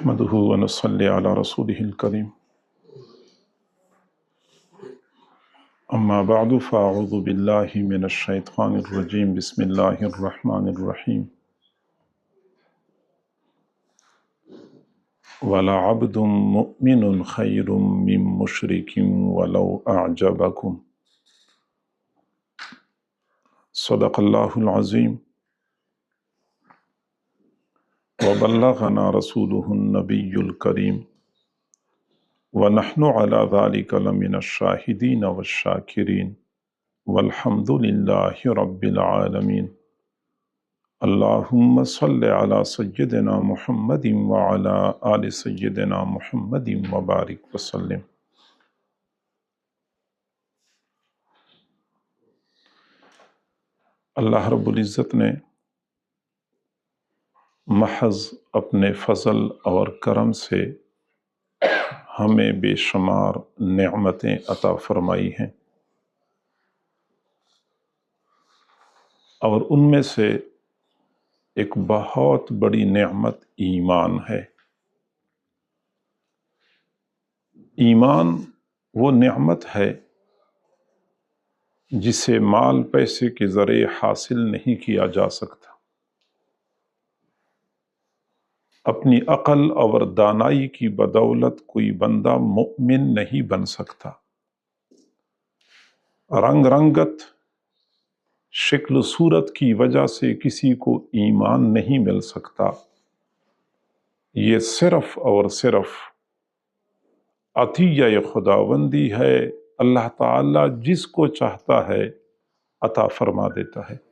نحمده ونصلي على رسوله الكريم أما بعد فأعوذ بالله من الشيطان الرجيم بسم الله الرحمن الرحيم ولعبد مؤمن خير من مشرك ولو أعجبكم صدق الله العظيم وبلغنا رسوله النبي الكريم ونحن على ذلك لمن الشاهدين والشاكرين والحمد لله رب العالمين اللهم صل على سيدنا محمد وعلى آل سيدنا محمد وبارك وسلم۔ اللہ رب العزت نے محض اپنے فضل اور کرم سے ہمیں بے شمار نعمتیں عطا فرمائی ہیں، اور ان میں سے ایک بہت بڑی نعمت ایمان ہے۔ ایمان وہ نعمت ہے جسے مال پیسے کے ذریعے حاصل نہیں کیا جا سکتا، اپنی عقل اور دانائی کی بدولت کوئی بندہ مؤمن نہیں بن سکتا، رنگ رنگت شکل صورت کی وجہ سے کسی کو ایمان نہیں مل سکتا۔ یہ صرف اور صرف عطیہ خداوندی ہے، اللہ تعالی جس کو چاہتا ہے عطا فرما دیتا ہے۔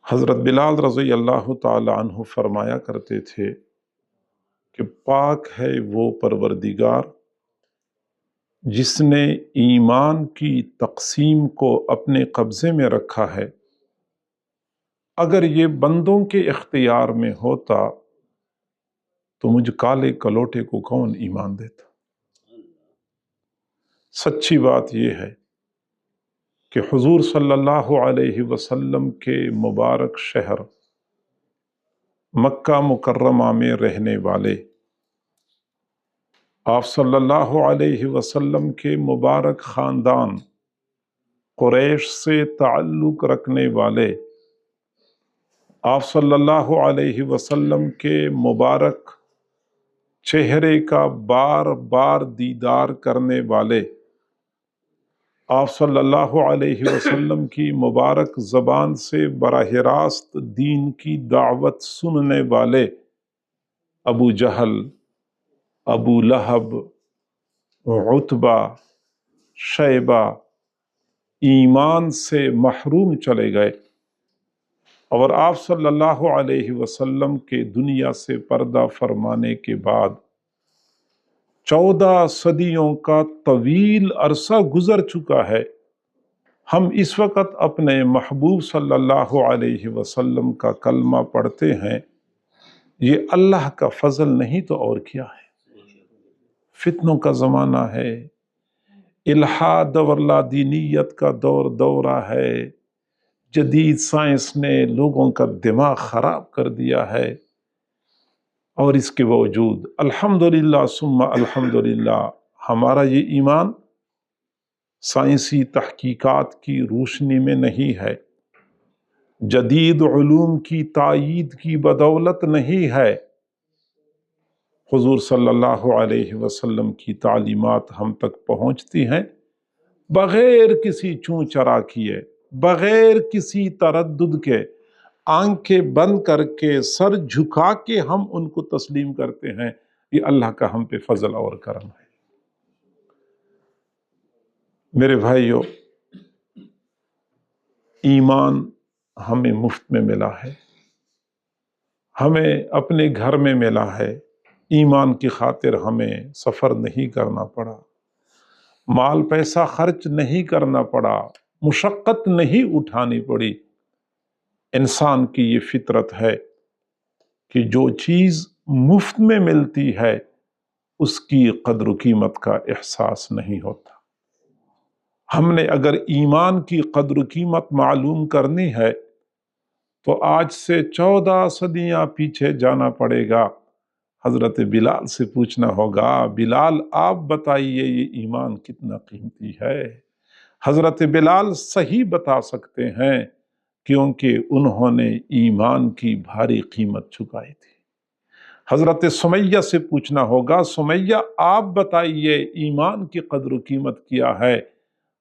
حضرت بلال رضی اللہ تعالی عنہ فرمایا کرتے تھے کہ پاک ہے وہ پروردگار جس نے ایمان کی تقسیم کو اپنے قبضے میں رکھا ہے، اگر یہ بندوں کے اختیار میں ہوتا تو مجھ کالے کلوٹے کو کون ایمان دیتا۔ سچی بات یہ ہے کہ حضور صلی اللہ علیہ وسلم کے مبارک شہر مکہ مکرمہ میں رہنے والے، آپ صلی اللہ علیہ وسلم کے مبارک خاندان قریش سے تعلق رکھنے والے، آپ صلی اللہ علیہ وسلم کے مبارک چہرے کا بار بار دیدار کرنے والے، آپ صلی اللہ علیہ وسلم کی مبارک زبان سے براہ راست دین کی دعوت سننے والے ابو جہل، ابو لہب، عتبہ، شیبہ ایمان سے محروم چلے گئے، اور آپ صلی اللہ علیہ وسلم کے دنیا سے پردہ فرمانے کے بعد 14 صدیوں کا طویل عرصہ گزر چکا ہے۔ ہم اس وقت اپنے محبوب صلی اللہ علیہ وسلم کا کلمہ پڑھتے ہیں، یہ اللہ کا فضل نہیں تو اور کیا ہے۔ فتنوں کا زمانہ ہے، الحاد اور لا دینیت کا دورہ ہے، جدید سائنس نے لوگوں کا دماغ خراب کر دیا ہے، اور اس کے باوجود الحمدللہ ثم الحمدللہ ہمارا یہ ایمان سائنسی تحقیقات کی روشنی میں نہیں ہے، جدید علوم کی تائید کی بدولت نہیں ہے، حضور صلی اللہ علیہ وسلم کی تعلیمات ہم تک پہنچتی ہیں بغیر کسی چون چرا کیے، بغیر کسی تردد کے، آنکھیں بند کر کے سر جھکا کے ہم ان کو تسلیم کرتے ہیں۔ یہ اللہ کا ہم پہ فضل اور کرم ہے۔ میرے بھائیو، ایمان ہمیں مفت میں ملا ہے، ہمیں اپنے گھر میں ملا ہے، ایمان کی خاطر ہمیں سفر نہیں کرنا پڑا، مال پیسہ خرچ نہیں کرنا پڑا، مشقت نہیں اٹھانی پڑی۔ انسان کی یہ فطرت ہے کہ جو چیز مفت میں ملتی ہے اس کی قدر و قیمت کا احساس نہیں ہوتا۔ ہم نے اگر ایمان کی قدر و قیمت معلوم کرنی ہے تو آج سے 14 صدیاں پیچھے جانا پڑے گا، حضرت بلال سے پوچھنا ہوگا، بلال آپ بتائیے یہ ایمان کتنا قیمتی ہے۔ حضرت بلال صحیح بتا سکتے ہیں کیونکہ انہوں نے ایمان کی بھاری قیمت چکائی تھی۔ حضرت سمیہ سے پوچھنا ہوگا، سمیہ آپ بتائیے ایمان کی قدر و قیمت کیا ہے۔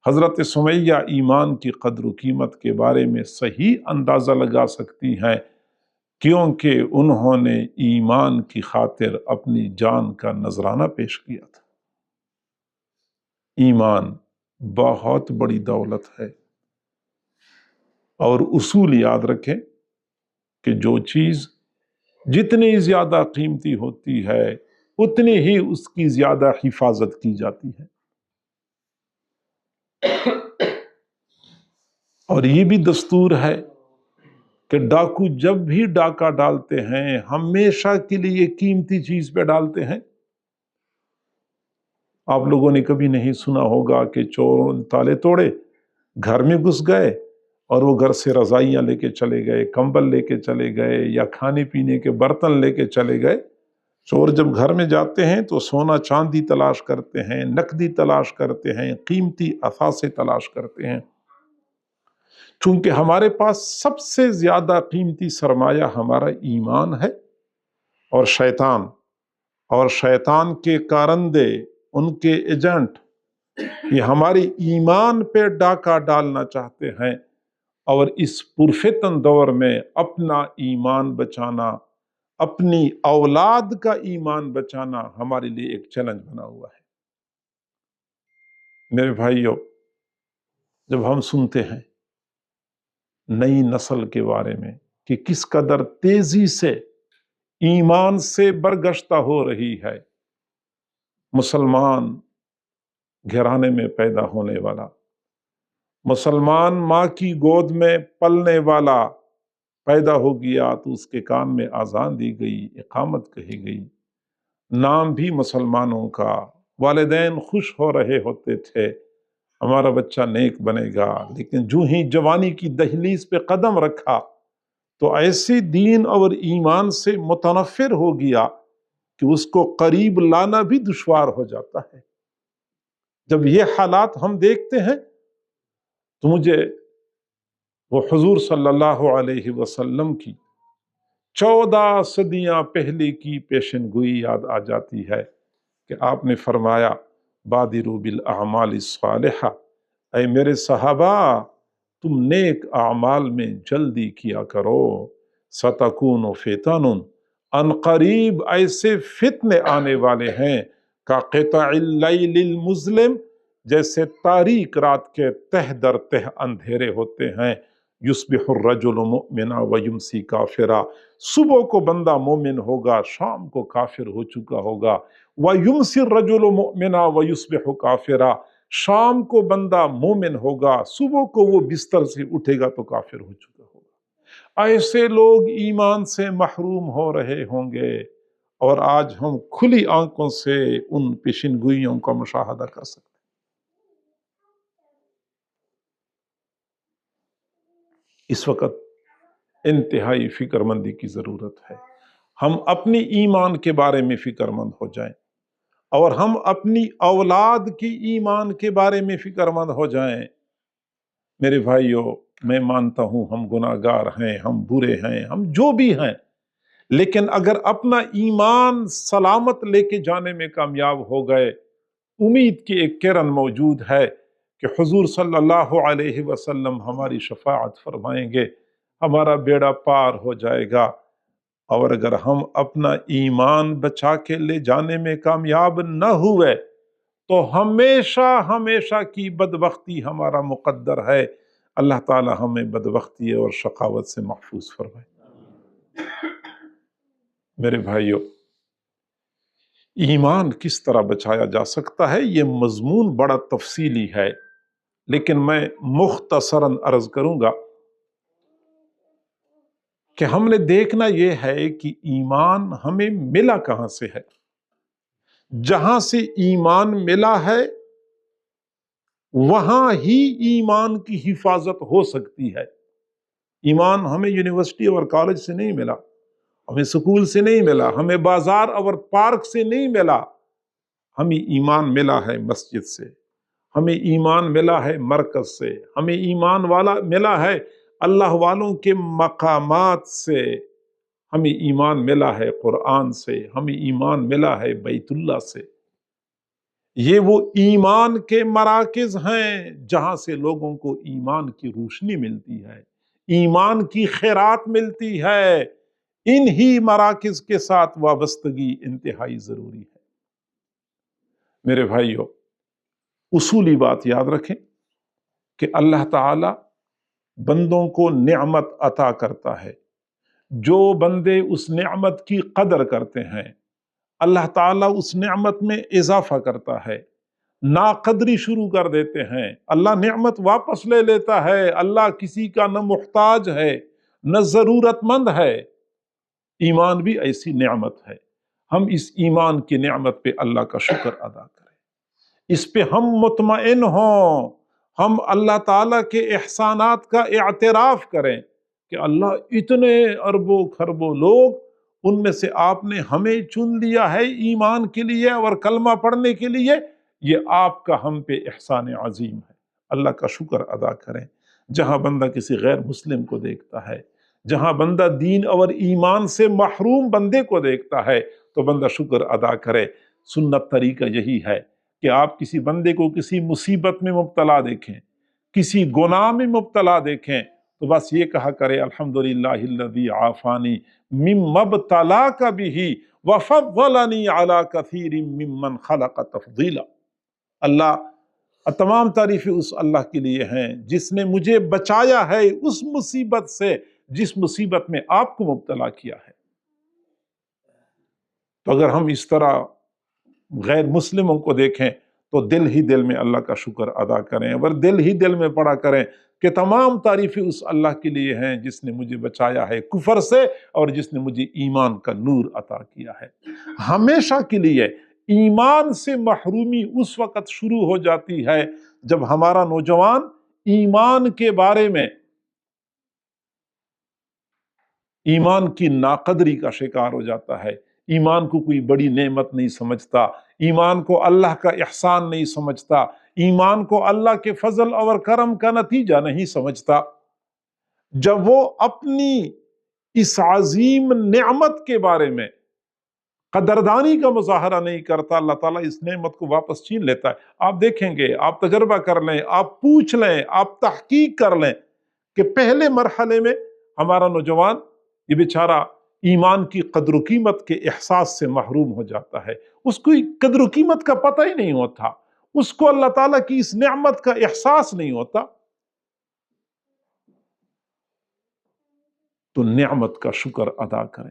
حضرت سمیہ ایمان کی قدر و قیمت کے بارے میں صحیح اندازہ لگا سکتی ہیں کیونکہ انہوں نے ایمان کی خاطر اپنی جان کا نذرانہ پیش کیا تھا۔ ایمان بہت بڑی دولت ہے، اور اصول یاد رکھیں کہ جو چیز جتنی زیادہ قیمتی ہوتی ہے اتنی ہی اس کی زیادہ حفاظت کی جاتی ہے۔ اور یہ بھی دستور ہے کہ ڈاکو جب بھی ڈاکہ ڈالتے ہیں ہمیشہ کے لیے قیمتی چیز پہ ڈالتے ہیں۔ آپ لوگوں نے کبھی نہیں سنا ہوگا کہ چوروں نے تالے توڑے، گھر میں گھس گئے اور وہ گھر سے رضائیاں لے کے چلے گئے، کمبل لے کے چلے گئے، یا کھانے پینے کے برتن لے کے چلے گئے۔ چور جب گھر میں جاتے ہیں تو سونا چاندی تلاش کرتے ہیں، نقدی تلاش کرتے ہیں، قیمتی اثاثے تلاش کرتے ہیں۔ چونکہ ہمارے پاس سب سے زیادہ قیمتی سرمایہ ہمارا ایمان ہے، اور شیطان کے کارندے، ان کے ایجنٹ، یہ ہمارے ایمان پہ ڈاکہ ڈالنا چاہتے ہیں، اور اس پرفتن دور میں اپنا ایمان بچانا، اپنی اولاد کا ایمان بچانا ہمارے لیے ایک چیلنج بنا ہوا ہے۔ میرے بھائیو، جب ہم سنتے ہیں نئی نسل کے بارے میں کہ کس قدر تیزی سے ایمان سے برگشتہ ہو رہی ہے، مسلمان گھرانے میں پیدا ہونے والا، مسلمان ماں کی گود میں پلنے والا پیدا ہو گیا تو اس کے کان میں اذان دی گئی، اقامت کہی گئی، نام بھی مسلمانوں کا، والدین خوش ہو رہے ہوتے تھے ہمارا بچہ نیک بنے گا، لیکن جو ہی جوانی کی دہلیز پہ قدم رکھا تو ایسے دین اور ایمان سے متنفر ہو گیا کہ اس کو قریب لانا بھی دشوار ہو جاتا ہے۔ جب یہ حالات ہم دیکھتے ہیں تو مجھے وہ حضور صلی اللہ علیہ وسلم کی 14 صدیاں پہلے کی پیشن گوئی یاد آ جاتی ہے کہ آپ نے فرمایا، بادروا بالاعمال الصالحہ، اے میرے صحابہ تم نیک اعمال میں جلدی کیا کرو، ستکون فتن، ان قریب ایسے فتنے آنے والے ہیں کا قطع اللیل المظلم، جیسے تاریک رات کے تہ در تہ اندھیرے ہوتے ہیں، یصبح الرجل مؤمنا ویمسی کافرا، صبح کو بندہ مومن ہوگا، شام کو کافر ہو چکا ہوگا، ویمسی الرجل مؤمنا ویصبح کافرا، شام کو بندہ مومن ہوگا، صبح کو وہ بستر سے اٹھے گا تو کافر ہو چکا ہوگا۔ ایسے لوگ ایمان سے محروم ہو رہے ہوں گے، اور آج ہم کھلی آنکھوں سے ان پیشن گوئیوں کا مشاہدہ کر سکتے ہیں۔ اس وقت انتہائی فکر مندی کی ضرورت ہے۔ ہم اپنی ایمان کے بارے میں فکر مند ہو جائیں، اور ہم اپنی اولاد کی ایمان کے بارے میں فکر مند ہو جائیں۔ میرے بھائیو، میں مانتا ہوں ہم گناہگار ہیں، ہم برے ہیں، ہم جو بھی ہیں، لیکن اگر اپنا ایمان سلامت لے کے جانے میں کامیاب ہو گئے، امید کی ایک کرن موجود ہے کہ حضور صلی اللہ علیہ وسلم ہماری شفاعت فرمائیں گے، ہمارا بیڑا پار ہو جائے گا۔ اور اگر ہم اپنا ایمان بچا کے لے جانے میں کامیاب نہ ہوئے تو ہمیشہ ہمیشہ کی بدبختی ہمارا مقدر ہے۔ اللہ تعالی ہمیں بدبختی اور شقاوت سے محفوظ فرمائے۔ میرے بھائیو، ایمان کس طرح بچایا جا سکتا ہے یہ مضمون بڑا تفصیلی ہے، لیکن میں مختصراً عرض کروں گا کہ ہم نے دیکھنا یہ ہے کہ ایمان ہمیں ملا کہاں سے ہے۔ جہاں سے ایمان ملا ہے وہاں ہی ایمان کی حفاظت ہو سکتی ہے۔ ایمان ہمیں یونیورسٹی اور کالج سے نہیں ملا، ہمیں سکول سے نہیں ملا، ہمیں بازار اور پارک سے نہیں ملا، ہمیں ایمان ملا ہے مسجد سے، ہمیں ایمان ملا ہے مرکز سے، ہمیں ایمان والا ملا ہے اللہ والوں کے مقامات سے، ہمیں ایمان ملا ہے قرآن سے، ہمیں ایمان ملا ہے بیت اللہ سے۔ یہ وہ ایمان کے مراکز ہیں جہاں سے لوگوں کو ایمان کی روشنی ملتی ہے، ایمان کی خیرات ملتی ہے۔ انہی مراکز کے ساتھ وابستگی انتہائی ضروری ہے۔ میرے بھائیو، اصولی بات یاد رکھیں کہ اللہ تعالی بندوں کو نعمت عطا کرتا ہے، جو بندے اس نعمت کی قدر کرتے ہیں اللہ تعالیٰ اس نعمت میں اضافہ کرتا ہے، ناقدری شروع کر دیتے ہیں اللہ نعمت واپس لے لیتا ہے۔ اللہ کسی کا نہ محتاج ہے نہ ضرورت مند ہے۔ ایمان بھی ایسی نعمت ہے، ہم اس ایمان کی نعمت پہ اللہ کا شکر ادا کریں، اس پہ ہم مطمئن ہوں، ہم اللہ تعالیٰ کے احسانات کا اعتراف کریں کہ اللہ اتنے اربوں خربوں لوگ، ان میں سے آپ نے ہمیں چن لیا ہے ایمان کے لیے اور کلمہ پڑھنے کے لیے، یہ آپ کا ہم پہ احسان عظیم ہے۔ اللہ کا شکر ادا کریں۔ جہاں بندہ کسی غیر مسلم کو دیکھتا ہے، جہاں بندہ دین اور ایمان سے محروم بندے کو دیکھتا ہے تو بندہ شکر ادا کرے۔ سنت طریقہ یہی ہے کہ آپ کسی بندے کو کسی مصیبت میں مبتلا دیکھیں، کسی گناہ میں مبتلا دیکھیں تو بس یہ کہا کرے الحمدللہ الذی عافانی مما ابتلاک بہ وفضلنی علی کثیر ممن خلق تفضیلا۔ اللہ، تمام تعریفیں اس اللہ کے لیے ہیں جس نے مجھے بچایا ہے اس مصیبت سے جس مصیبت میں آپ کو مبتلا کیا ہے۔ تو اگر ہم اس طرح غیر مسلموں کو دیکھیں تو دل ہی دل میں اللہ کا شکر ادا کریں، اور دل ہی دل میں پڑا کریں کہ تمام تعریفیں اس اللہ کے لیے ہیں جس نے مجھے بچایا ہے کفر سے اور جس نے مجھے ایمان کا نور عطا کیا ہے۔ ہمیشہ کے لیے ایمان سے محرومی اس وقت شروع ہو جاتی ہے جب ہمارا نوجوان ایمان کے بارے میں ایمان کی ناقدری کا شکار ہو جاتا ہے، ایمان کو کوئی بڑی نعمت نہیں سمجھتا، ایمان کو اللہ کا احسان نہیں سمجھتا، ایمان کو اللہ کے فضل اور کرم کا نتیجہ نہیں سمجھتا۔ جب وہ اپنی اس عظیم نعمت کے بارے میں قدردانی کا مظاہرہ نہیں کرتا، اللہ تعالیٰ اس نعمت کو واپس چھین لیتا ہے۔ آپ دیکھیں گے، آپ تجربہ کر لیں، آپ پوچھ لیں، آپ تحقیق کر لیں کہ پہلے مرحلے میں ہمارا نوجوان یہ بیچارہ ایمان کی قدر و قیمت کے احساس سے محروم ہو جاتا ہے، اس کو قدر و قیمت کا پتہ ہی نہیں ہوتا، اس کو اللہ تعالیٰ کی اس نعمت کا احساس نہیں ہوتا۔ تو نعمت کا شکر ادا کریں۔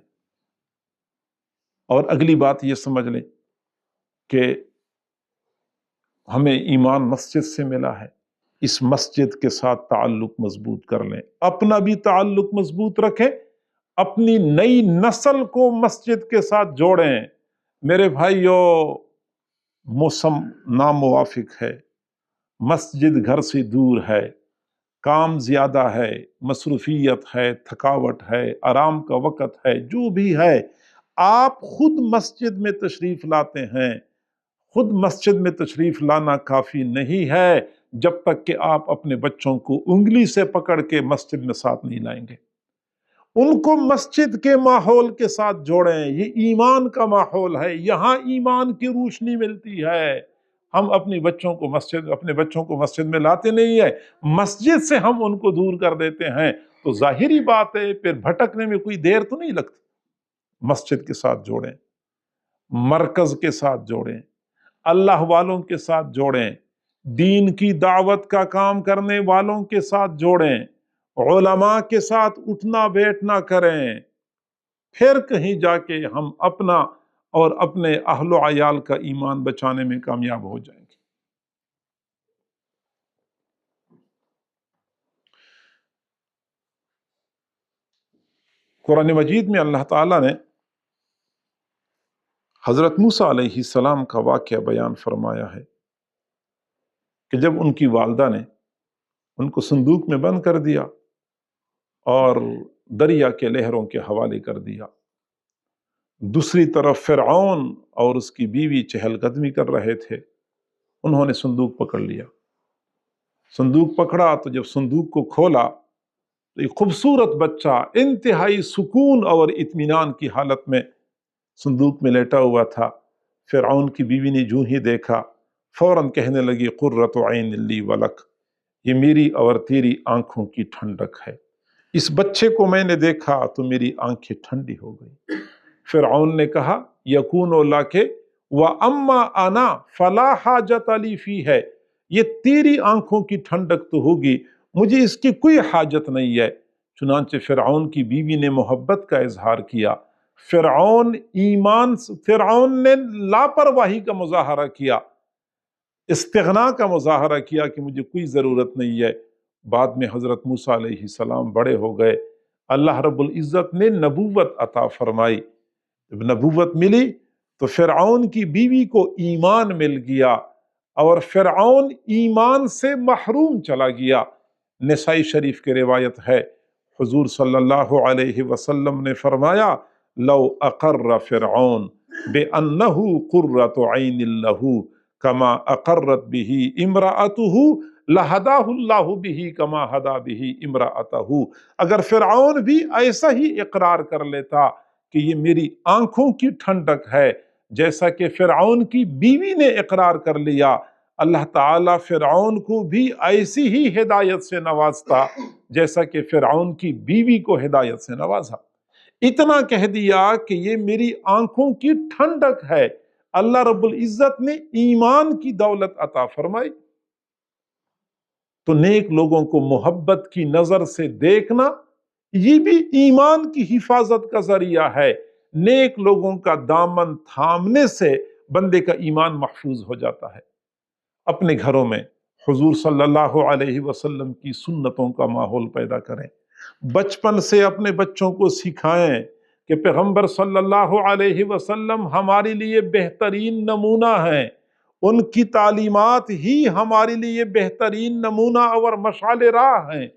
اور اگلی بات یہ سمجھ لیں کہ ہمیں ایمان مسجد سے ملا ہے، اس مسجد کے ساتھ تعلق مضبوط کر لیں، اپنا بھی تعلق مضبوط رکھیں، اپنی نئی نسل کو مسجد کے ساتھ جوڑیں۔ میرے بھائیو، موسم ناموافق ہے، مسجد گھر سے دور ہے، کام زیادہ ہے، مصروفیت ہے، تھکاوٹ ہے، آرام کا وقت ہے، جو بھی ہے، آپ خود مسجد میں تشریف لاتے ہیں۔ خود مسجد میں تشریف لانا کافی نہیں ہے جب تک کہ آپ اپنے بچوں کو انگلی سے پکڑ کے مسجد میں ساتھ نہیں لائیں گے۔ ان کو مسجد کے ماحول کے ساتھ جوڑیں، یہ ایمان کا ماحول ہے، یہاں ایمان کی روشنی ملتی ہے۔ ہم اپنے بچوں کو مسجد میں لاتے نہیں ہیں، مسجد سے ہم ان کو دور کر دیتے ہیں، تو ظاہری بات ہے پھر بھٹکنے میں کوئی دیر تو نہیں لگتی۔ مسجد کے ساتھ جوڑیں، مرکز کے ساتھ جوڑیں، اللہ والوں کے ساتھ جوڑیں، دین کی دعوت کا کام کرنے والوں کے ساتھ جوڑیں، علماء کے ساتھ اٹھنا بیٹھنا کریں، پھر کہیں جا کے ہم اپنا اور اپنے اہل و عیال کا ایمان بچانے میں کامیاب ہو جائیں گے۔ قرآن مجید میں اللہ تعالیٰ نے حضرت موسیٰ علیہ السلام کا واقعہ بیان فرمایا ہے کہ جب ان کی والدہ نے ان کو صندوق میں بند کر دیا اور دریا کے لہروں کے حوالے کر دیا۔ دوسری طرف فرعون اور اس کی بیوی چہل قدمی کر رہے تھے، انہوں نے صندوق پکڑ لیا۔ صندوق پکڑا تو جب صندوق کو کھولا تو ایک خوبصورت بچہ انتہائی سکون اور اطمینان کی حالت میں صندوق میں لیٹا ہوا تھا۔ فرعون کی بیوی نے جو ہی دیکھا فوراً کہنے لگی قرۃ عین لی ولک، یہ میری اور تیری آنکھوں کی ٹھنڈک ہے، اس بچے کو میں نے دیکھا تو میری آنکھیں ٹھنڈی ہو گئی۔ فرعون نے کہا یکون لک واما انا فلا حاجت لی فی ہے، یہ تیری آنکھوں کی ٹھنڈک تو ہوگی، مجھے اس کی کوئی حاجت نہیں ہے۔ چنانچہ فرعون کی بیوی نے محبت کا اظہار کیا، فرعون نے لاپرواہی کا مظاہرہ کیا، استغنا کا مظاہرہ کیا کہ مجھے کوئی ضرورت نہیں ہے۔ بعد میں حضرت موسیٰ علیہ السلام بڑے ہو گئے، اللہ رب العزت نے نبوت عطا فرمائی۔ جب نبوت ملی تو فرعون کی بیوی کو ایمان مل گیا اور فرعون ایمان سے محروم چلا گیا۔ نسائی شریف کی روایت ہے، حضور صلی اللہ علیہ وسلم نے فرمایا لو اقر فرعون بأنہ قرۃ عین لہ کما اقرت بہ امرأتہ لہداہ اللہ بہ کما ہدا بہ امرأتہ، اگر فرعون بھی ایسا ہی اقرار کر لیتا کہ یہ میری آنکھوں کی ٹھنڈک ہے جیسا کہ فرعون کی بیوی نے اقرار کر لیا، اللہ تعالیٰ فرعون کو بھی ایسی ہی ہدایت سے نوازتا جیسا کہ فرعون کی بیوی کو ہدایت سے نوازا۔ اتنا کہہ دیا کہ یہ میری آنکھوں کی ٹھنڈک ہے، اللہ رب العزت نے ایمان کی دولت عطا فرمائی۔ تو نیک لوگوں کو محبت کی نظر سے دیکھنا یہ بھی ایمان کی حفاظت کا ذریعہ ہے۔ نیک لوگوں کا دامن تھامنے سے بندے کا ایمان محفوظ ہو جاتا ہے۔ اپنے گھروں میں حضور صلی اللہ علیہ وسلم کی سنتوں کا ماحول پیدا کریں، بچپن سے اپنے بچوں کو سکھائیں کہ پیغمبر صلی اللہ علیہ وسلم ہمارے لیے بہترین نمونہ ہیں، ان کی تعلیمات ہی ہمارے لیے بہترین نمونہ اور مشعل راہ ہیں،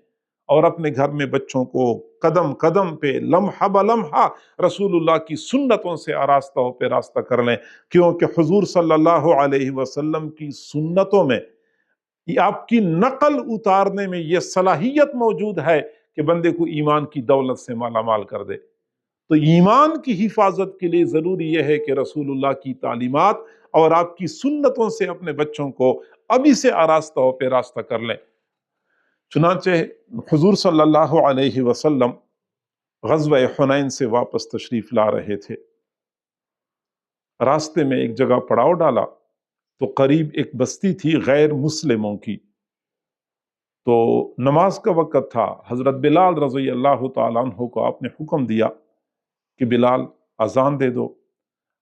اور اپنے گھر میں بچوں کو قدم قدم پہ لمحہ بلمحہ رسول اللہ کی سنتوں سے آراستہ پہ راستہ کر لیں، کیونکہ حضور صلی اللہ علیہ وسلم کی سنتوں میں آپ کی نقل اتارنے میں یہ صلاحیت موجود ہے کہ بندے کو ایمان کی دولت سے مالا مال کر دے۔ تو ایمان کی حفاظت کے لیے ضروری یہ ہے کہ رسول اللہ کی تعلیمات اور آپ کی سنتوں سے اپنے بچوں کو ابھی سے آراستہ پہ راستہ کر لیں۔ چنانچہ حضور صلی اللہ علیہ وسلم غزوہ حنین سے واپس تشریف لا رہے تھے، راستے میں ایک جگہ پڑاؤ ڈالا تو قریب ایک بستی تھی غیر مسلموں کی، تو نماز کا وقت تھا۔ حضرت بلال رضی اللہ تعالیٰ عنہ کو آپ نے حکم دیا کہ بلال اذان دے دو۔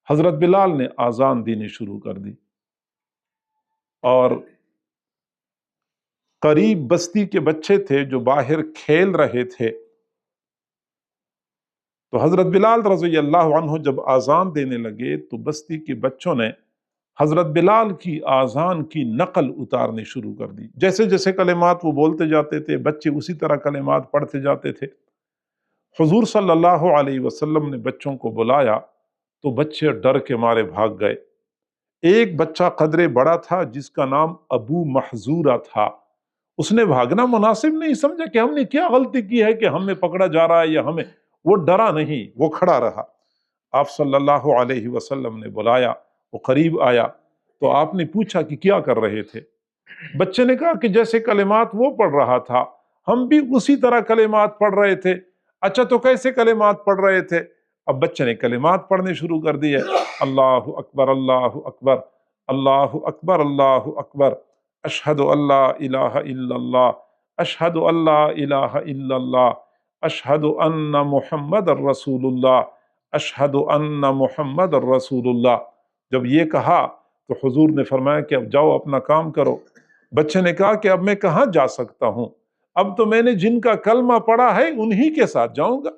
حضرت بلال نے اذان دینی شروع کر دی، اور قریب بستی کے بچے تھے جو باہر کھیل رہے تھے، تو حضرت بلال رضی اللہ عنہ جب اذان دینے لگے تو بستی کے بچوں نے حضرت بلال کی اذان کی نقل اتارنی شروع کر دی۔ جیسے جیسے کلمات وہ بولتے جاتے تھے بچے اسی طرح کلمات پڑھتے جاتے تھے۔ حضور صلی اللہ علیہ وسلم نے بچوں کو بلایا تو بچے ڈر کے مارے بھاگ گئے۔ ایک بچہ قدرے بڑا تھا جس کا نام ابو محذورہ تھا، اس نے بھاگنا مناسب نہیں سمجھا کہ ہم نے کیا غلطی کی ہے کہ ہمیں پکڑا جا رہا ہے یا ہمیں، وہ ڈرا نہیں، وہ کھڑا رہا۔ آپ صلی اللہ علیہ وسلم نے بلایا، وہ قریب آیا تو آپ نے پوچھا کہ کیا کر رہے تھے؟ بچے نے کہا کہ جیسے کلمات وہ پڑھ رہا تھا ہم بھی اسی طرح کلمات پڑھ رہے تھے۔ اچھا تو کیسے کلمات پڑھ رہے تھے؟ اب بچے نے کلمات پڑھنے شروع کر دیے، اللہ اکبر اللہ اکبر، اللہ اکبر اللہ اکبر، اشہد اللہ الہ الا اللہ، اشہد اللہ الہ الا اللہ، اشہد ان محمد الرسول اللہ، اشہد ان محمد الرسول اللہ۔ جب یہ کہا تو حضور نے فرمایا کہ اب جاؤ اپنا کام کرو۔ بچے نے کہا کہ اب میں کہاں جا سکتا ہوں، اب تو میں نے جن کا کلمہ پڑھا ہے انہی کے ساتھ جاؤں گا۔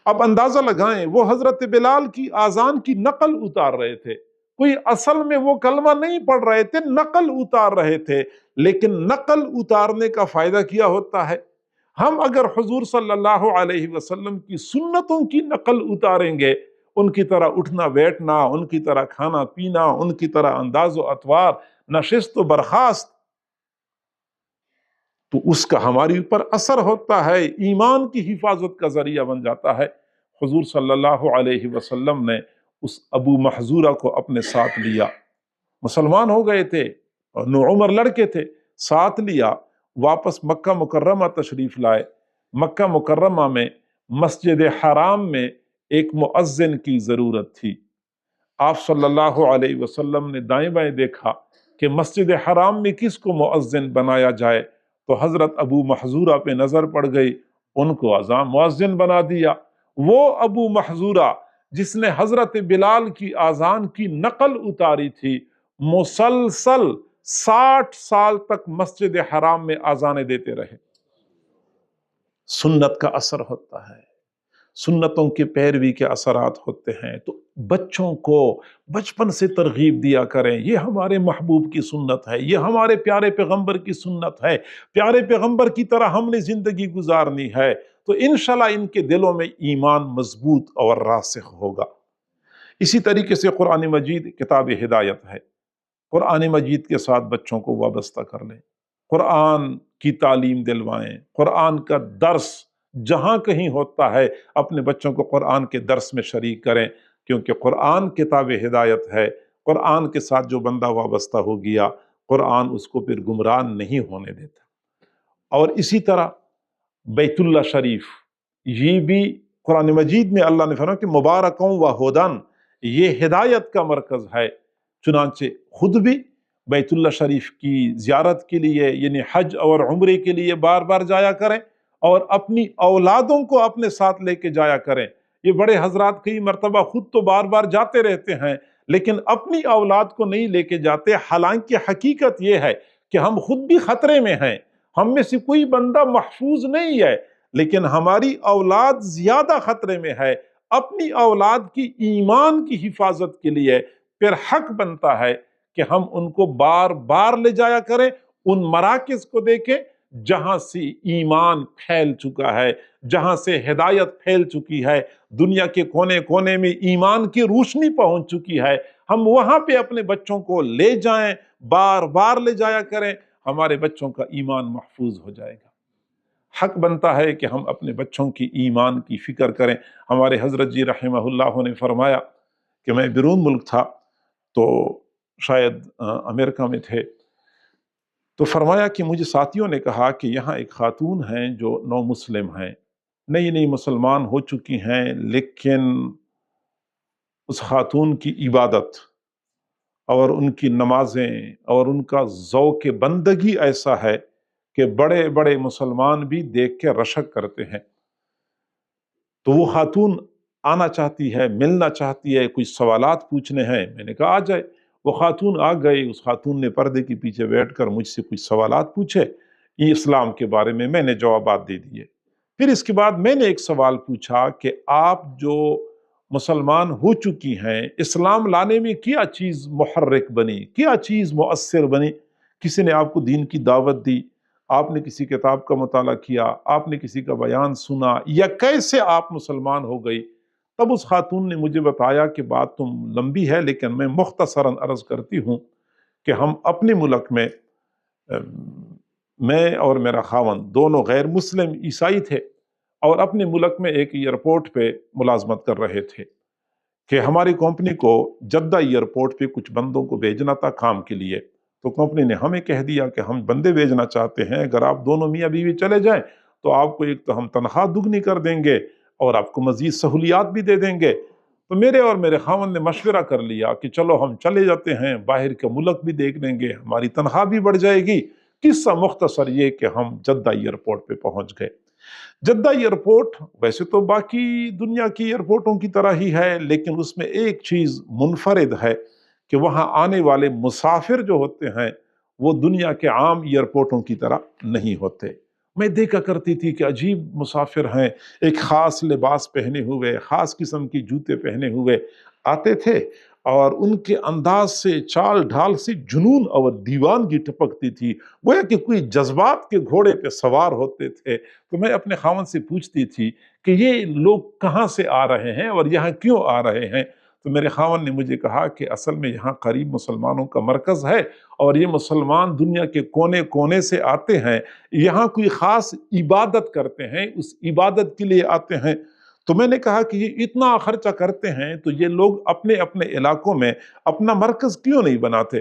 اب اندازہ لگائیں، وہ حضرت بلال کی اذان کی نقل اتار رہے تھے، کوئی اصل میں وہ کلمہ نہیں پڑھ رہے تھے، نقل اتار رہے تھے، لیکن نقل اتارنے کا فائدہ کیا ہوتا ہے؟ ہم اگر حضور صلی اللہ علیہ وسلم کی سنتوں کی نقل اتاریں گے، ان کی طرح اٹھنا بیٹھنا، ان کی طرح کھانا پینا، ان کی طرح انداز و اطوار، نشست و برخاست، تو اس کا ہماری اوپر اثر ہوتا ہے، ایمان کی حفاظت کا ذریعہ بن جاتا ہے۔ حضور صلی اللہ علیہ وسلم نے اس ابو محذورہ کو اپنے ساتھ لیا، مسلمان ہو گئے تھے اور نوعمر لڑکے تھے، ساتھ لیا، واپس مکہ مکرمہ تشریف لائے۔ مکہ مکرمہ میں مسجد حرام میں ایک مؤذن کی ضرورت تھی۔ آپ صلی اللہ علیہ وسلم نے دائیں بائیں دیکھا کہ مسجد حرام میں کس کو مؤذن بنایا جائے، تو حضرت ابو محذورہ پہ نظر پڑ گئی، ان کو اذان مؤذن بنا دیا۔ وہ ابو محذورہ جس نے حضرت بلال کی اذان کی نقل اتاری تھی، مسلسل 60 سال تک مسجد حرام میں اذانیں دیتے رہے۔ سنت کا اثر ہوتا ہے، سنتوں کے پیروی کے اثرات ہوتے ہیں۔ تو بچوں کو بچپن سے ترغیب دیا کریں، یہ ہمارے محبوب کی سنت ہے، یہ ہمارے پیارے پیغمبر کی سنت ہے، پیارے پیغمبر کی طرح ہم نے زندگی گزارنی ہے، تو انشاءاللہ ان کے دلوں میں ایمان مضبوط اور راسخ ہوگا۔ اسی طریقے سے قرآن مجید کتاب ہدایت ہے، قرآن مجید کے ساتھ بچوں کو وابستہ کر لیں، قرآن کی تعلیم دلوائیں، قرآن کا درس جہاں کہیں ہوتا ہے اپنے بچوں کو قرآن کے درس میں شریک کریں، کیونکہ قرآن کتاب ہدایت ہے۔ قرآن کے ساتھ جو بندہ وابستہ ہو گیا، قرآن اس کو پھر گمراہ نہیں ہونے دیتا۔ اور اسی طرح بیت اللہ شریف، یہ بھی قرآن مجید میں اللہ نے فرمایا کہ مبارکوں و ہدن، یہ ہدایت کا مرکز ہے۔ چنانچہ خود بھی بیت اللہ شریف کی زیارت کے لیے، یعنی حج اور عمرے کے لیے بار بار جایا کریں، اور اپنی اولادوں کو اپنے ساتھ لے کے جایا کریں۔ یہ بڑے حضرات کئی مرتبہ خود تو بار بار جاتے رہتے ہیں، لیکن اپنی اولاد کو نہیں لے کے جاتے، حالانکہ حقیقت یہ ہے کہ ہم خود بھی خطرے میں ہیں، ہم میں سے کوئی بندہ محفوظ نہیں ہے، لیکن ہماری اولاد زیادہ خطرے میں ہے۔ اپنی اولاد کی ایمان کی حفاظت کے لیے پھر حق بنتا ہے کہ ہم ان کو بار بار لے جایا کریں، ان مراکز کو دیکھیں جہاں سے ایمان پھیل چکا ہے، جہاں سے ہدایت پھیل چکی ہے، دنیا کے کونے کونے میں ایمان کی روشنی پہنچ چکی ہے، ہم وہاں پہ اپنے بچوں کو لے جائیں، بار بار لے جایا کریں، ہمارے بچوں کا ایمان محفوظ ہو جائے گا۔ حق بنتا ہے کہ ہم اپنے بچوں کی ایمان کی فکر کریں۔ ہمارے حضرت جی رحمہ اللہ نے فرمایا کہ میں بیرون ملک تھا، تو شاید امریکہ میں تھے، تو فرمایا کہ مجھے ساتھیوں نے کہا کہ یہاں ایک خاتون ہیں جو نو مسلم ہیں، نئی نئی مسلمان ہو چکی ہیں، لیکن اس خاتون کی عبادت اور ان کی نمازیں اور ان کا ذوق بندگی ایسا ہے کہ بڑے بڑے مسلمان بھی دیکھ کے رشک کرتے ہیں۔ تو وہ خاتون آنا چاہتی ہے، ملنا چاہتی ہے، کچھ سوالات پوچھنے ہیں۔ میں نے کہا آ جائے۔ وہ خاتون آ گئی، اس خاتون نے پردے کے پیچھے بیٹھ کر مجھ سے کچھ سوالات پوچھے یہ اسلام کے بارے میں نے جوابات دے دیے۔ پھر اس کے بعد میں نے ایک سوال پوچھا کہ آپ جو مسلمان ہو چکی ہیں، اسلام لانے میں کیا چیز محرک بنی، کیا چیز مؤثر بنی؟ کسی نے آپ کو دین کی دعوت دی، آپ نے کسی کتاب کا مطالعہ کیا، آپ نے کسی کا بیان سنا، یا کیسے آپ مسلمان ہو گئی؟ تب اس خاتون نے مجھے بتایا کہ بات تو لمبی ہے، لیکن میں مختصراً عرض کرتی ہوں کہ ہم اپنے ملک میں، میں اور میرا خاوند دونوں غیر مسلم عیسائی تھے، اور اپنے ملک میں ایک ایئرپورٹ پہ ملازمت کر رہے تھے کہ ہماری کمپنی کو جدہ ایئرپورٹ پہ کچھ بندوں کو بھیجنا تھا کام کے لیے۔ تو کمپنی نے ہمیں کہہ دیا کہ ہم بندے بھیجنا چاہتے ہیں، اگر آپ دونوں میاں بیوی چلے جائیں تو آپ کو ایک تو ہم تنخواہ دگنی کر دیں گے اور آپ کو مزید سہولیات بھی دے دیں گے۔ تو میرے اور میرے خاوند نے مشورہ کر لیا کہ چلو ہم چلے جاتے ہیں، باہر کا ملک بھی دیکھ لیں گے، ہماری تنخواہ بھی بڑھ جائے گی۔ قصہ مختصر یہ کہ ہم جدہ ایئرپورٹ پہ پہنچ گئے۔ جدہ ایئرپورٹ ویسے تو باقی دنیا کی ایئرپورٹوں کی طرح ہی ہے، لیکن اس میں ایک چیز منفرد ہے کہ وہاں آنے والے مسافر جو ہوتے ہیں وہ دنیا کے عام ایئرپورٹوں کی طرح نہیں ہوتے۔ میں دیکھا کرتی تھی کہ عجیب مسافر ہیں، ایک خاص لباس پہنے ہوئے، خاص قسم کی جوتے پہنے ہوئے آتے تھے، اور ان کے انداز سے، چال ڈھال سے جنون اور دیوانگی ٹپکتی تھی، گویا کہ کوئی جذبات کے گھوڑے پہ سوار ہوتے تھے۔ تو میں اپنے خاوند سے پوچھتی تھی کہ یہ لوگ کہاں سے آ رہے ہیں اور یہاں کیوں آ رہے ہیں؟ تو میرے خاوند نے مجھے کہا کہ اصل میں یہاں قریب مسلمانوں کا مرکز ہے، اور یہ مسلمان دنیا کے کونے کونے سے آتے ہیں، یہاں کوئی خاص عبادت کرتے ہیں، اس عبادت کے لیے آتے ہیں۔ تو میں نے کہا کہ یہ اتنا خرچہ کرتے ہیں تو یہ لوگ اپنے اپنے علاقوں میں اپنا مرکز کیوں نہیں بناتے؟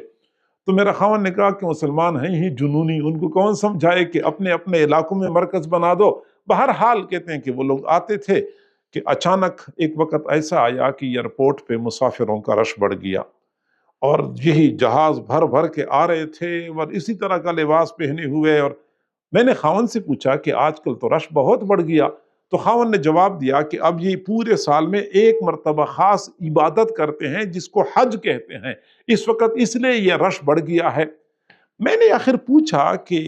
تو میرا خاوند نے کہا کہ مسلمان ہیں ہی جنونی، ان کو کون سمجھائے کہ اپنے اپنے علاقوں میں مرکز بنا دو۔ بہرحال کہتے ہیں کہ وہ لوگ آتے تھے کہ اچانک ایک وقت ایسا آیا کہ ایئرپورٹ پہ مسافروں کا رش بڑھ گیا، اور یہی جہاز بھر بھر کے آ رہے تھے اور اسی طرح کا لباس پہنے ہوئے۔ اور میں نے خاوند سے پوچھا کہ آج کل تو رش بہت بڑھ گیا، تو خاوند نے جواب دیا کہ اب یہ پورے سال میں ایک مرتبہ خاص عبادت کرتے ہیں جس کو حج کہتے ہیں، اس وقت اس لیے یہ رش بڑھ گیا ہے۔ میں نے آخر پوچھا کہ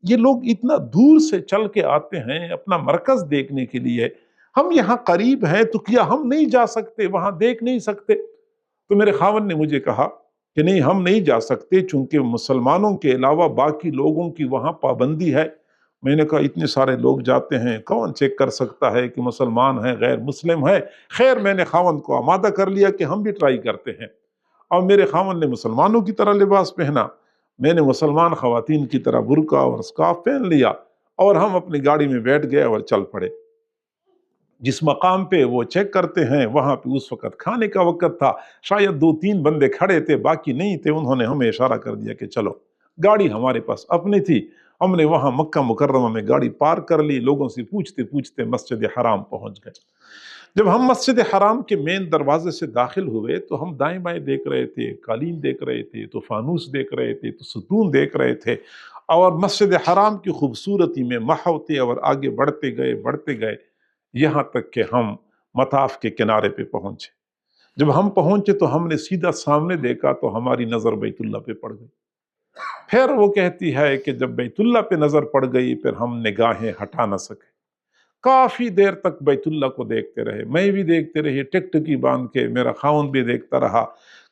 یہ لوگ اتنا دور سے چل کے آتے ہیں اپنا مرکز دیکھنے کے لیے، ہم یہاں قریب ہیں تو کیا ہم نہیں جا سکتے، وہاں دیکھ نہیں سکتے؟ تو میرے خاوند نے مجھے کہا کہ نہیں، ہم نہیں جا سکتے چونکہ مسلمانوں کے علاوہ باقی لوگوں کی وہاں پابندی ہے۔ میں نے کہا اتنے سارے لوگ جاتے ہیں، کون چیک کر سکتا ہے کہ مسلمان ہیں غیر مسلم ہے؟ خیر میں نے خاوند کو آمادہ کر لیا کہ ہم بھی ٹرائی کرتے ہیں، اور میرے خاوند نے مسلمانوں کی طرح لباس پہنا، میں نے مسلمان خواتین کی طرح برقع اور سکارف پہن لیا، اور ہم اپنی گاڑی میں بیٹھ گئے اور چل پڑے۔ جس مقام پہ وہ چیک کرتے ہیں وہاں پہ اس وقت کھانے کا وقت تھا، شاید 2-3 بندے کھڑے تھے، باقی نہیں تھے، انہوں نے ہمیں اشارہ کر دیا کہ چلو۔ گاڑی ہمارے پاس اپنی تھی، ہم نے وہاں مکہ مکرمہ میں گاڑی پارک کر لی، لوگوں سے پوچھتے پوچھتے مسجد حرام پہنچ گئے۔ جب ہم مسجد حرام کے مین دروازے سے داخل ہوئے تو ہم دائیں بائیں دیکھ رہے تھے، قالین دیکھ رہے تھے، تو فانوس دیکھ رہے تھے، تو ستون دیکھ رہے تھے، اور مسجد حرام کی خوبصورتی میں محو تھے، اور آگے بڑھتے گئے یہاں تک کہ ہم مطاف کے کنارے پہ پہنچے۔ جب ہم پہنچے تو ہم نے سیدھا سامنے دیکھا تو ہماری نظر بیت اللہ پہ پڑ گئی۔ پھر وہ کہتی ہے کہ جب بیت اللہ پہ نظر پڑ گئی پھر ہم نگاہیں ہٹا نہ سکے، کافی دیر تک بیت اللہ کو دیکھتے رہے، میں بھی دیکھتے رہی ٹکٹکی باندھ کے، میرا خاوند بھی دیکھتا رہا۔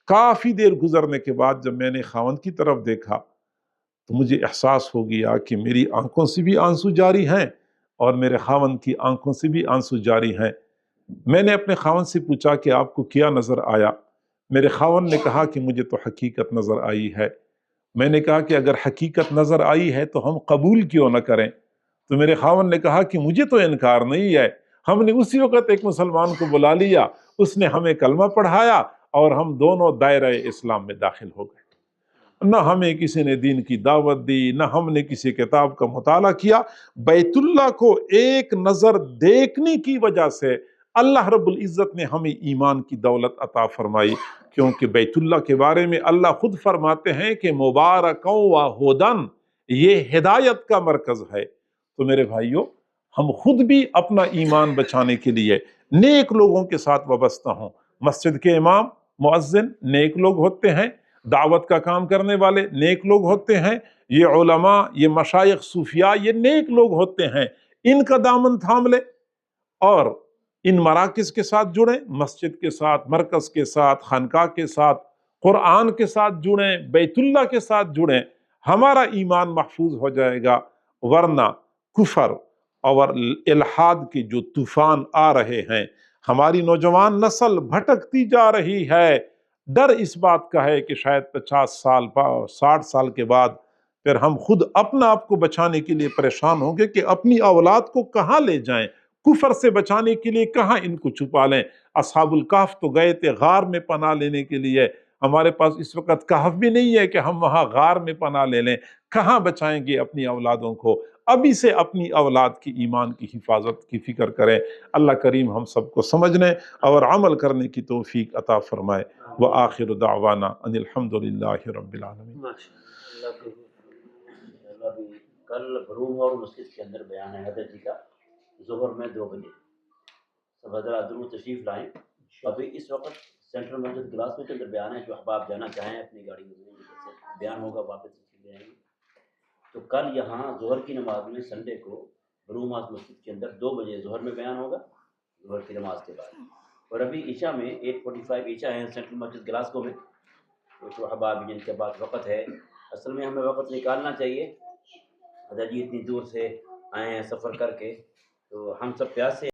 کافی دیر گزرنے کے بعد جب میں نے خاوند کی طرف دیکھا تو مجھے احساس ہو گیا کہ میری آنکھوں سے بھی آنسو جاری ہیں اور میرے خاوند کی آنکھوں سے بھی آنسو جاری ہیں۔ میں نے اپنے خاوند سے پوچھا کہ آپ کو کیا نظر آیا؟ میرے خاوند نے کہا کہ مجھے تو حقیقت نظر آئی ہے۔ میں نے کہا کہ اگر حقیقت نظر آئی ہے تو ہم قبول کیوں نہ کریں؟ تو میرے خاوند نے کہا کہ مجھے تو انکار نہیں ہے۔ ہم نے اسی وقت ایک مسلمان کو بلا لیا، اس نے ہمیں کلمہ پڑھایا اور ہم دونوں دائرہ اسلام میں داخل ہو گئے۔ نہ ہمیں کسی نے دین کی دعوت دی، نہ ہم نے کسی کتاب کا مطالعہ کیا۔ بیت اللہ کو ایک نظر دیکھنے کی وجہ سے اللہ رب العزت نے ہمیں ایمان کی دولت عطا فرمائی، کیونکہ بیت اللہ کے بارے میں اللہ خود فرماتے ہیں کہ مبارکاً و ہدن، یہ ہدایت کا مرکز ہے۔ تو میرے بھائیوں، ہم خود بھی اپنا ایمان بچانے کے لیے نیک لوگوں کے ساتھ وابستہ ہوں۔ مسجد کے امام، مؤذن نیک لوگ ہوتے ہیں، دعوت کا کام کرنے والے نیک لوگ ہوتے ہیں، یہ علماء، یہ مشائخ صوفیاء، یہ نیک لوگ ہوتے ہیں، ان کا دامن تھام لے اور ان مراکز کے ساتھ جڑیں، مسجد کے ساتھ، مرکز کے ساتھ، خانقاہ کے ساتھ، قرآن کے ساتھ جڑیں، بیت اللہ کے ساتھ جڑیں، ہمارا ایمان محفوظ ہو جائے گا۔ ورنہ کفر اور الحاد کے جو طوفان آ رہے ہیں، ہماری نوجوان نسل بھٹکتی جا رہی ہے، ڈر اس بات کا ہے کہ شاید 50 سال 60 سال کے بعد پھر ہم خود اپنا آپ کو بچانے کے لیے پریشان ہوں گے کہ اپنی اولاد کو کہاں لے جائیں، کفر سے بچانے کے لیے کہاں ان کو چھپا لیں۔ اصحاب الکہف تو گئے تھے غار میں پناہ لینے کے لیے، ہمارے پاس اس وقت کہف بھی نہیں ہے کہ ہم وہاں غار میں پناہ لے لیں، کہاں بچائیں گے اپنی اولادوں کو؟ ابھی سے اپنی اولاد کی ایمان کی حفاظت کی فکر کریں۔ اللہ کریم ہم سب کو سمجھنے اور عمل کرنے کی توفیق عطا فرمائے۔ وآخر دعوانا ان الحمدللہ رب العالمین۔ کل بروم اور مسجد کے اندر بیان ہے حضرت جی کا، ظہر میں 2 بجے سب حضرات ضرور تشریف لائیں۔ ابھی اس وقت سینٹرل مسجد گلاس کے اندر بیان ہے، جو احباب جانا چاہیں اپنی گاڑی میں بیان ہوگا، واپس چلے جائیں گے۔ تو کل یہاں ظہر کی نماز میں سنڈے کو بروم مسجد کے اندر 2 بجے ظہر میں بیان ہوگا، ظہر کی نماز کے بعد اور ابھی عشاء میں 8:45 عشاء ہے سینٹرل مسجد گلاسکو میں. کچھ احباب جن کے پاس وقت ہے، اصل میں ہمیں وقت نکالنا چاہیے. حضرت جی اتنی دور سے آئے ہیں سفر کر کے، تو ہم سب پیاس سے